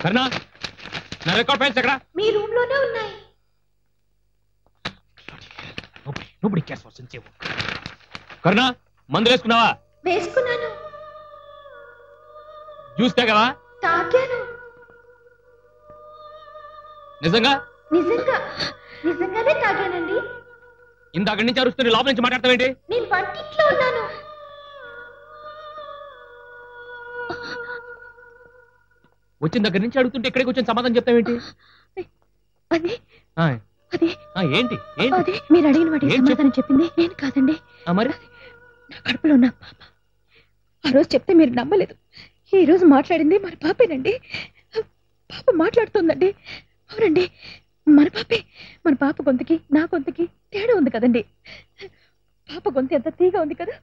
కరుణ నా record files ఎక్కడ? మీ room లోనే ఉన్నాయి. Nobody cares for sincere work. కరుణ మందులు వేసుకున్నావా? వేసుకున్నాను. జ్యూస్ తాగావా? తాగాను. నిజంగా? నిజంగానే తాగానండి. ఇందాక నుంచి అరుస్తున్న లోపల నుంచి మాట్లాడతావేంటి? నేను వంటింట్లో ఉన్నాను. వచ్చిన దగ్గర నుంచి అడుగుతుంటే ఇక్కడికి వచ్చిన సమాధానం చెప్తావేంటి? ఏంటి మీరు అడిగిన వాటి సమాధానం చెప్పింది నేను కాదండి. మరి నా కడుపులో ఉన్న పాప. ఆ రోజు చెప్తే మీరు నమ్మలేదు. ఈ రోజు మాట్లాడింది మన పాపేనండి. పాప మాట్లాడుతుందండి. అవునండి, మన పాపే. మన పాప గొంతుకి నా గొంతుకి తేడా ఉంది కదండి. పాప గొంతు ఎంత తీగా ఉంది కదా.